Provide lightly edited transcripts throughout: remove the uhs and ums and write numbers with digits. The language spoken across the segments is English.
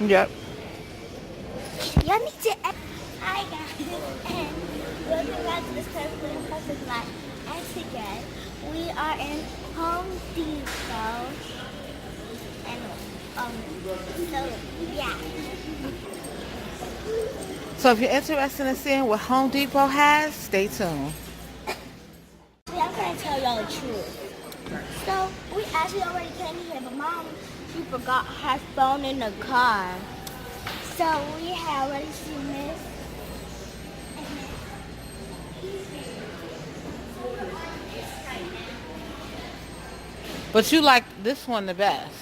Yep. Y'all need to. Hi guys, and welcome back to this perfectly impressive life. And again, we are in Home Depot, and so yeah. So if you're interested in seeing what Home Depot has, stay tuned. See, I'm gonna tell y'all the truth. So we actually already came here, but Mom, she forgot her phone in the car. So we have already seen this. But you like this one the best.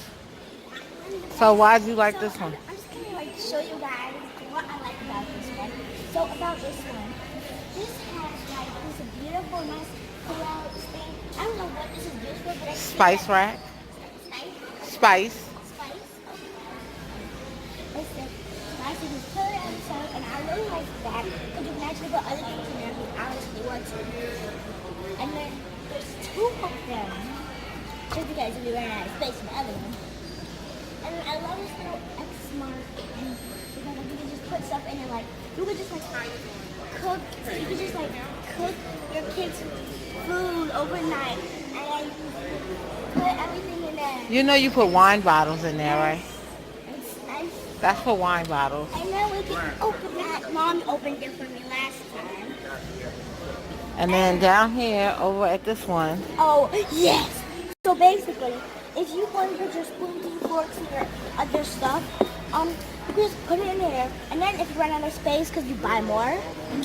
So why do you like So this one? I'm just gonna like show you guys what I like about this one. So about this one, this has like this beautiful, nice clouds thing. I don't know what this is used for, but I see that Spice rack. spice. Spice. Spice. Okay. It's the spice you can put it outside, and I really like that because you can actually put other things in there if you honestly want to. And then there's two of them, just because we ran out of space in the other one. And I love this little X mark, and because like, you can just put stuff in it, like you could just like cook, you could just like cook your kids' food overnight, and like put everything in there. You know you put wine bottles in there, Yes, right? it's nice. That's for wine bottles. And then we can open that. Mom opened it for me last time. And then down here, over at this one, Oh yes. So basically, if you want to put your spoons and forks and your other stuff, you just put it in there, and then if you run out of space because you buy more, you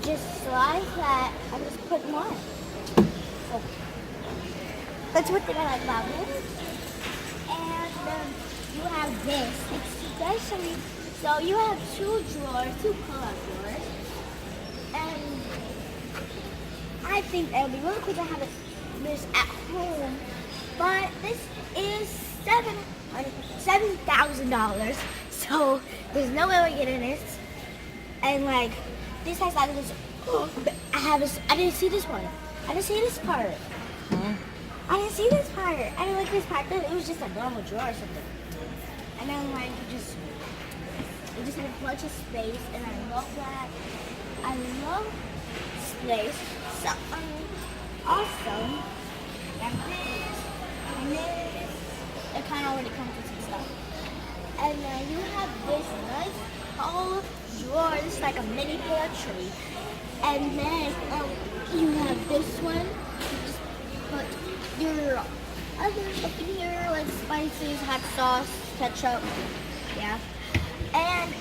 just slide that and just put more. So that's what thing I like about this. And you have this, especially. So you have two drawers, two pull-out drawers, and I think it would be really cool to have this at home. But this is $7,000. So there's no way we're getting this. And like this has like this. I didn't see this one. I didn't see this part. I didn't see this part. I didn't like this part. It was just a normal drawer or something. And then like you just had a bunch of space, and I love that. I love space. So awesome. And this, and this. It kind of already comes with some stuff. And you have this nice whole drawer. This is like a mini pantry. And then you have this one. You just put your other stuff in here, like spices, hot sauce, ketchup. Yeah. And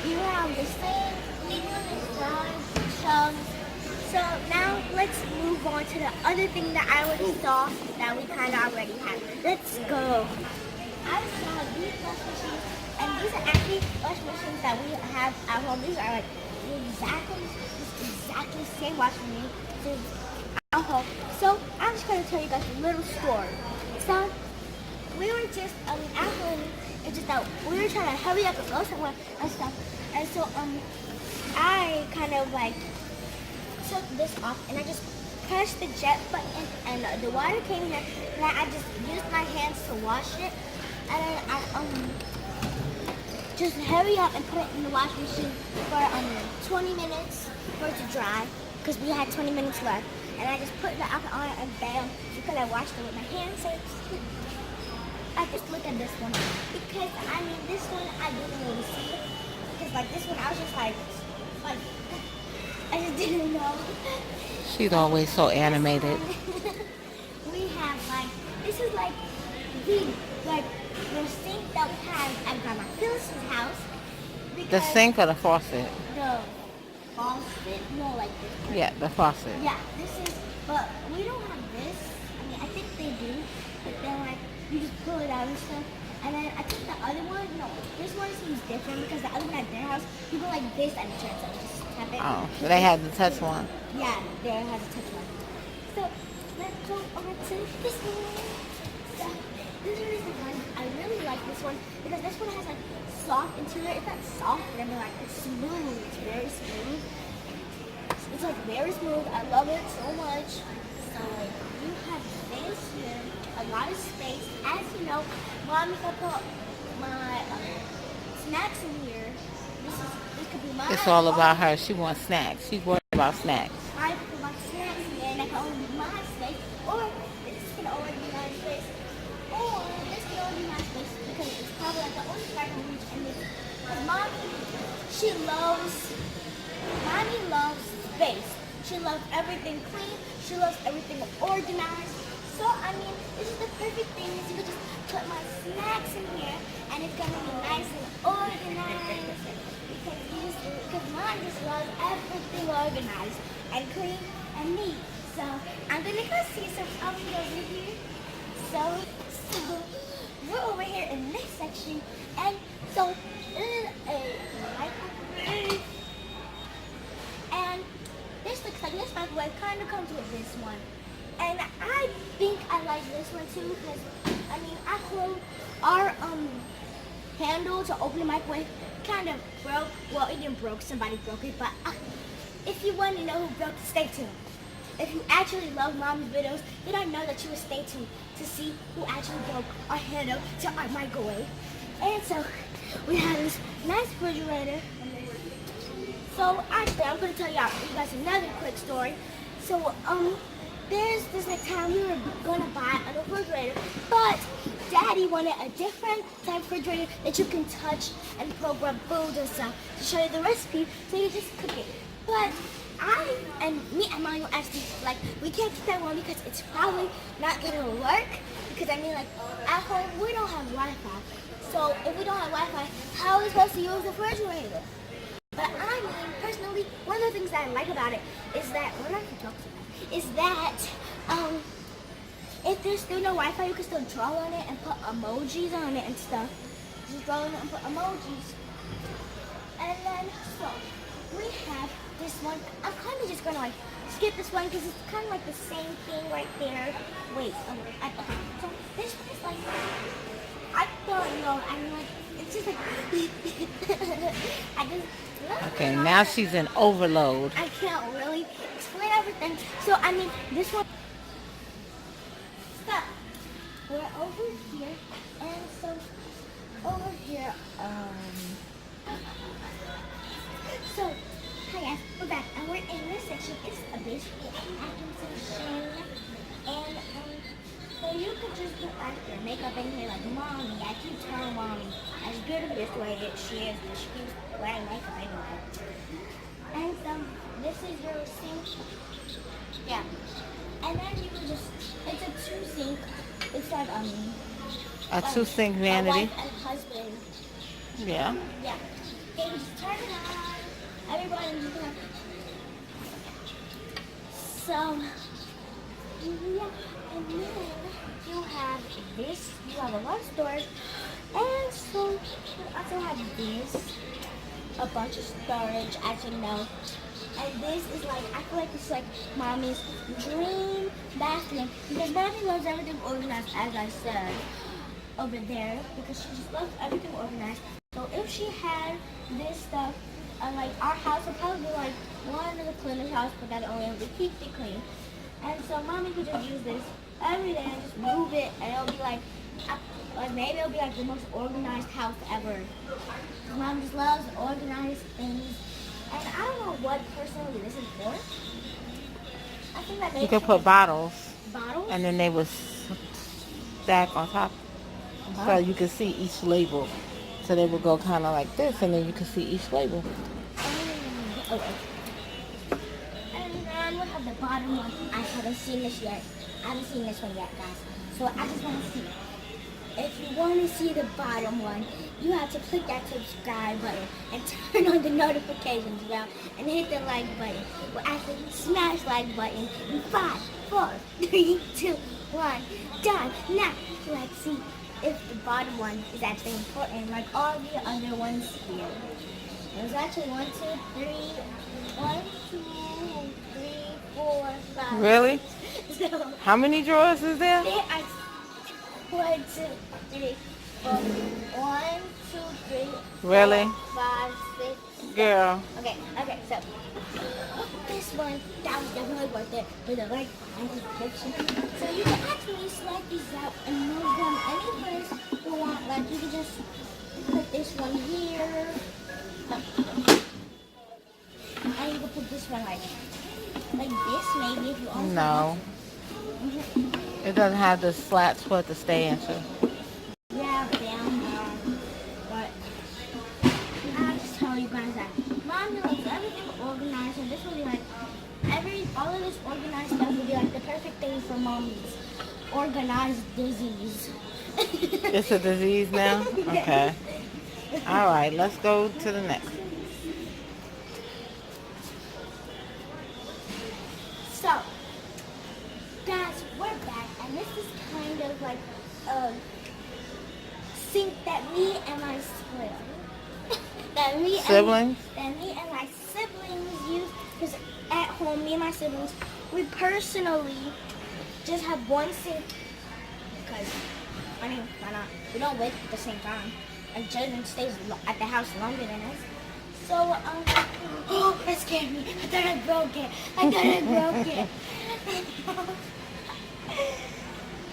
you have the same thing on this one, chunks. So now let's move on to the other thing that I already saw that we kind of already have. Let's go. I saw these wash machines, and these are actually wash machines that we have at home. These are like exactly the same wash machine at home. So I'm just gonna tell you guys a little story. So we were just at home. It's just that we were trying to hurry up and go somewhere and stuff. And so I kind of like took this off, and I just pressed the jet button, and the water came here, and I just used my hands to wash it, and then I just hurry up and put it in the wash machine for 20 minutes for it to dry, because we had 20 minutes left, and I just put the alcohol on it, and bam, because I washed it with my hands. So I just look at this one, because I mean this one I didn't really see, because like this one I was just like I just didn't know. she's always so animated. We have like this is like the sink that we have at Grandma Phyllis's house. The Because sink or the faucet? the faucet, no, like this. Yeah, the faucet. Yeah, this is, but we don't have this. I mean, I think they do, but then like you just pull it out and stuff. And then I think the other one, no, this one seems different because the other one at their house, you go like this and it turns out. Just tap it. Oh, so they had the touch one. Yeah, there has a touch one. So let's go over to this one. So this one is the one I really like this one because this one has like soft interior. It's not soft, but I mean like it's smooth. It's very smooth. It's like very smooth. I love it so much. So like you have this here, a lot of space. As you know, Mom, if I put my snacks in here. This could be mine. It's all about her. She wants snacks. She's worried about snacks. I put my snacks in there, and that can only be my space. Or this can only be my space. Or this can only be my space because it's probably like the only spot I can reach in this. Because mommy loves space. She loves everything clean. She loves everything organized. So, I mean, this is the perfect thing. Is you can just put my snacks in here, and it's going to be nice and organized. Because mom just loves everything organized and clean and neat. So, I'm going to go see some other over here. So, we're over here in this section. And so, this is a microwave. And this looks like this microwave kind of comes with this one. And I think I like this one too because, I mean, our handle to open the microwave kind of broke. Well, it didn't broke. Somebody broke it. But if you want to know who broke it, stay tuned. If you actually love Mommy's videos, then I know that you will stay tuned to see who actually broke our handle to our microwave. And so, we have this nice refrigerator. So actually, I'm going to tell you guys another quick story. So, there's this next time we were going to buy a refrigerator, but Daddy wanted a different type of refrigerator that you can touch and program food and stuff to show you the recipe so you just cook it. But me and Mommy were actually like, we can't get that one because it's probably not going to work. Because I mean, like, at home, we don't have Wi-Fi. So if we don't have Wi-Fi, how are we supposed to use the refrigerator? But I mean, personally, one of the things that I like about it is that, if there's still no Wi-Fi, you can still draw on it and put emojis on it and stuff. Just draw on it and put emojis. And then, so, we have this one. I'm kind of just going to, like, skip this one because it's kind of like the same thing right there. Wait, okay. So, this one is like, I don't know, I mean, like, it's just like, Okay, now she's in overload. I can't really explain everything. So, I mean, this one. Stop. We're over here, and so over here. So, hi guys, we're back, and we're in this section. It's basically a packing section, and so you could just put like your makeup in here, like Mommy. I keep telling Mommy as good of this way that she is, that she keeps wearing makeup anyway. And so this is your sink. Yeah. And then you can just, it's a two sink. It's like a two sink vanity. A wife and husband. Yeah. Yeah. Okay, just turn it on. Everybody just gonna. So yeah, and then you have this. You have a lot of storage, and so you also have this. A bunch of storage, actually no. And this is like, I feel like it's like Mommy's dream bathroom because Mommy loves everything organized, as I said over there, because she just loves everything organized. So if she had this stuff, like our house would probably be like one of the cleanest house, but that only would keep it clean. And so Mommy could just use this every day and just move it, and it'll be like maybe it'll be like the most organized house ever. Mom just loves organized things. And I don't know what personally this is for. I think that You could put bottles. Bottles? And then they would stack on top. So you could see each label. So they would go kind of like this, and then you could see each label. Okay. And then we have the bottom one. I haven't seen this yet. I haven't seen this one yet, guys. So I just want to see it. If you want to see the bottom one, you have to click that subscribe button and turn on the notifications bell and hit the like button. Well, actually, smash like button in 5, 4, 3, 2, 1, done. Now, let's see if the bottom one is actually important, like all the other ones here. There's actually 1, 2, 3, 1, 2, 3, 4, 5. Really? So, how many drawers is there? There are 1, 2, 3, 4. 1, 2, 3. Really? 5, 6. Girl. Okay, so this one, that was definitely worth it for the like and description. So you can actually select these out and move them any place you want. Like you can just put this this one here. And you can put this one like this maybe if you also No, it doesn't have the slats for it to stay into. Yeah, down, but I'll just tell you guys that Mommy likes everything organized, and this will be like all of this organized stuff will be like the perfect thing for Mommy's organized disease. It's a disease now? Okay. All right, let's go to the next. So, guys, we're back, and this is kind of like a sink that me and my Siblings? that me and my siblings use. Because at home, me and my siblings, we personally just have one sink. Because, I mean, why not? We don't live at the same time. And Jaden stays at the house longer than us. So, oh, it scared me. I thought I broke it.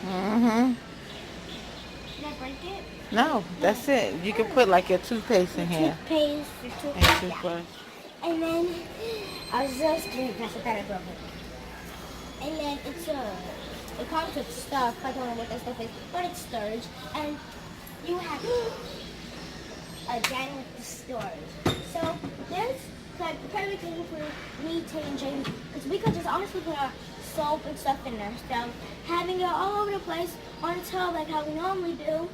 Mm-hmm. Did I break it? No, that's it. You can put like your toothpaste in here. Toothpaste, And yeah. toothbrush. And then, I was so scared because I thought I broke it. And then it comes with stuff. I don't know what that stuff is, but it's storage. And you have a den with the storage. So there's like perfect thing for me, Tay, and James, because we could just honestly put our soap and stuff in there. So having it all over the place on the tub like how we normally do,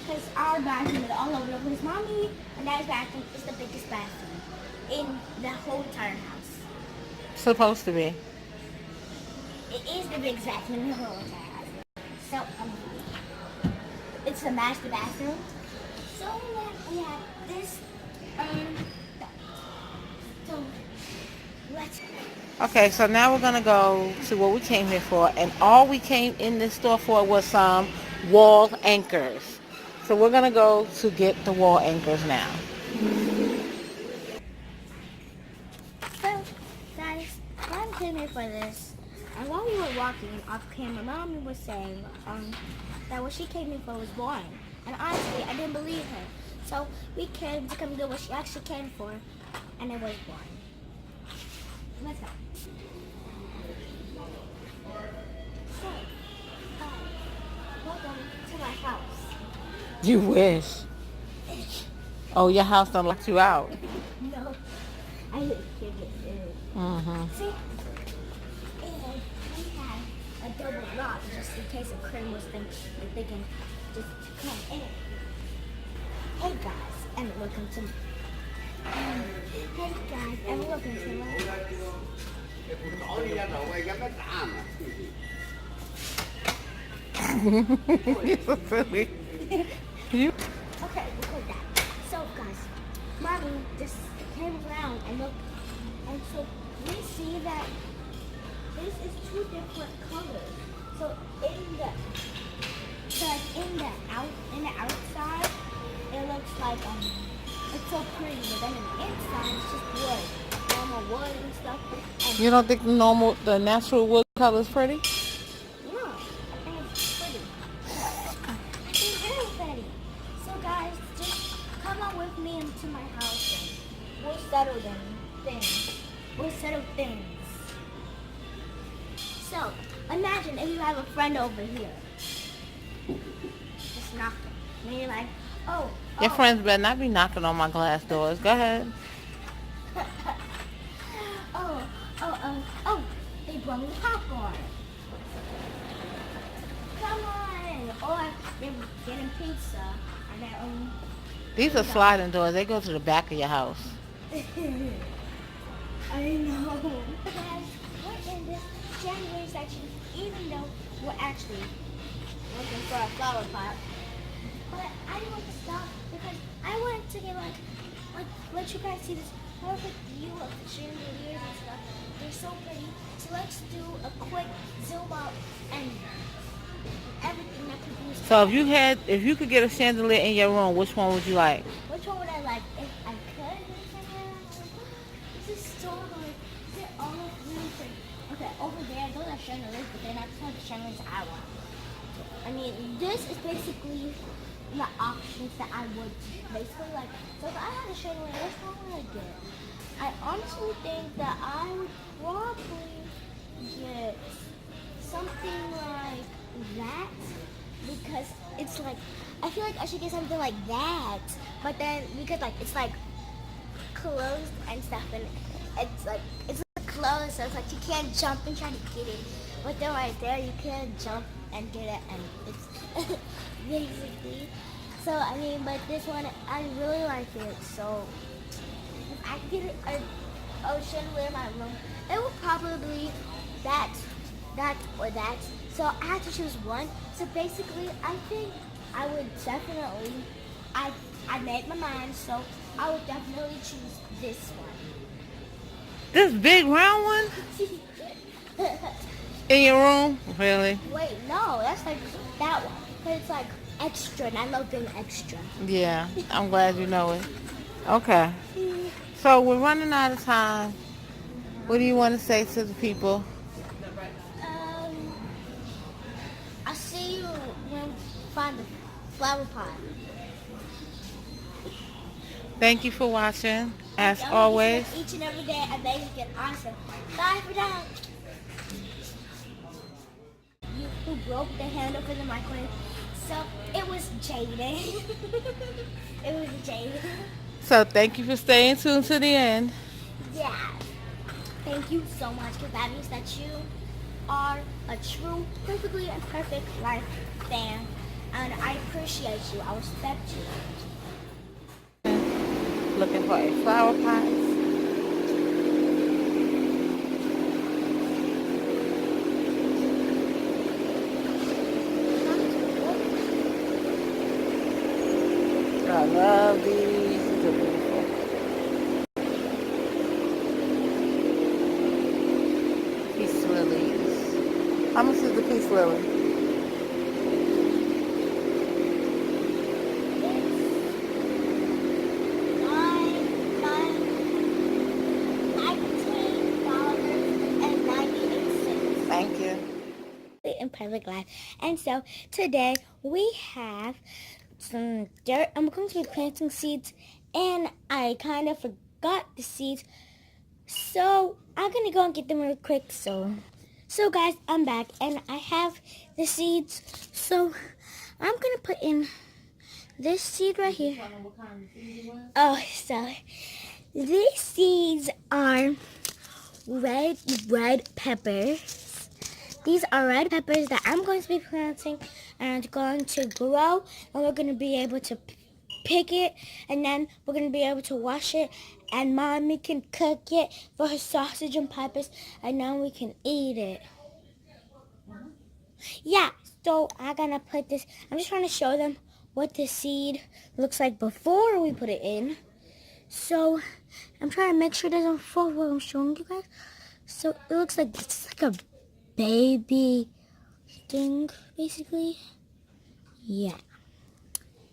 because our bathroom is all over the place. Mommy and Dad's bathroom is the biggest bathroom in the whole entire house. Supposed to be. It is the biggest bathroom in the whole entire house. So it's the master bathroom. So then we have this. So let's. Okay, so now we're going to go to what we came here for. And all we came in this store for was some wall anchors. So we're going to go to get the wall anchors now. So, guys, Mom came here for this. And while we were walking off camera, Mommy was saying that what she came here for was boring. And honestly, I didn't believe her. So we came to come get what she actually came for, and it was boring. Let's go. So, welcome to my house. You wish. Oh, your house don't let you out. No, I didn't give it. Mm-hmm. See, and we had a double lock just in case a crane was thinking just to come in. Hey guys, and welcome to hey guys, and welcome to my You're so silly. You? Okay, record that. So guys, Mommy just came around and looked, and so we see that this is two different colors. So in the outside, it looks like it's so pretty, but then in the inside it's just wood, normal wood and stuff. And You don't think the natural wood color is pretty? no, I think it's pretty. I think it's very pretty. So guys, just come on with me into my house and we'll settle things. We'll settle things. So imagine if you have a friend over here, just knocking. And you're like, oh. Your friends better not be knocking on my glass doors. Go ahead. Oh, they brought me popcorn. Come on. Or they're getting pizza. And they're These are sliding doors. They go to the back of your house. I know. Guys, we're in this January section, even though we're actually looking for a flower pot. But I didn't want to stop because I wanted to get like let you guys see this perfect view of the chandeliers and stuff. They're so pretty. So let's do a quick zoom out and everything that could be. So if you could get a chandelier in your room, which one would you like? Which one would I like if I could? This is so hard. They're all really pretty. Okay, over there, those are chandeliers, but they're not the type of chandeliers I want. I mean, this is basically the options that I would basically like. So if I had a chandelier, which one would I get? I honestly think that I would probably get something like that because it's like I feel like I should get something like that, but then because like it's like closed and stuff, and it's closed, so it's like you can't jump and try to get it. But then right there, you can jump and get it, and it's basically. So I mean, but this one I really like it. So if I could get a chandelier in my room, it would probably that, or that. So I had to choose one. So basically, I think I would definitely. I made my mind, so I would definitely choose this one. This big round one in your room? Really? Wait, no, that's like that one. But it's like extra, and I love being extra. Yeah, I'm glad you know it. Okay. So we're running out of time. What do you want to say to the people? I'll see you when we find the flower pot. Thank you for watching. As Y'all always. each and every day, amazing and awesome. Bye for now. You who broke the handle for the microwave. So it was Jaden. It was Jaden. So thank you for staying tuned to the end. Yeah. Thank you so much, because that means that you are a true, perfectly imperfect life fan. And I appreciate you. I respect you. Looking for a flower pot. I love these. These are beautiful. Peace lilies. How much is the peace lily? Thank you. Imperfect life. And so today we have some dirt. I'm going to be planting seeds, and I kind of forgot the seeds, so I'm gonna go and get them real quick. So guys, I'm back, and I have the seeds. So I'm gonna put in this seed right here. Oh, so these seeds are red peppers. These are red peppers that I'm going to be planting and going to grow, and we're going to be able to pick it, and then we're going to be able to wash it, and Mommy can cook it for her sausage and peppers, and then we can eat it. Yeah, so I'm going to put this, I'm just trying to show them what the seed looks like before we put it in. So I'm trying to make sure it doesn't fall while I'm showing you guys. So it looks like it's like a baby thing, basically. Yeah.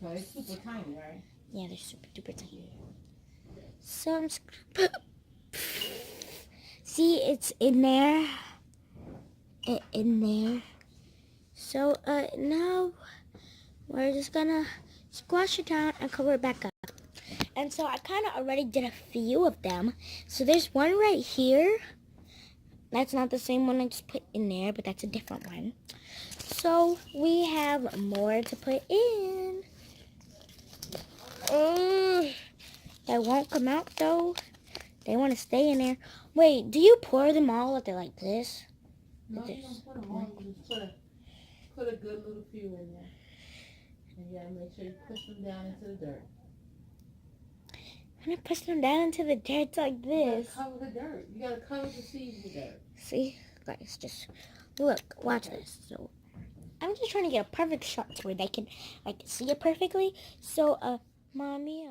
No, it's super tiny, right? Yeah, they're super duper tiny. So I'm just gonna see, it's in there. In there. So now we're just gonna squash it down and cover it back up. And so I kind of already did a few of them. So there's one right here. That's not the same one I just put in there, but that's a different one. So we have more to put in. They won't come out though. They want to stay in there. Wait, do you pour them all if they're like this? No, you don't put them all. You just put a good little few in there. And you gotta make sure you push them down into the dirt. I'm gonna push them down into the dirt like this. You gotta cover the dirt. You gotta cover the seeds with dirt. See, guys, just look, watch this. So I'm just trying to get a perfect shot where they can like see it perfectly. So, Mommy,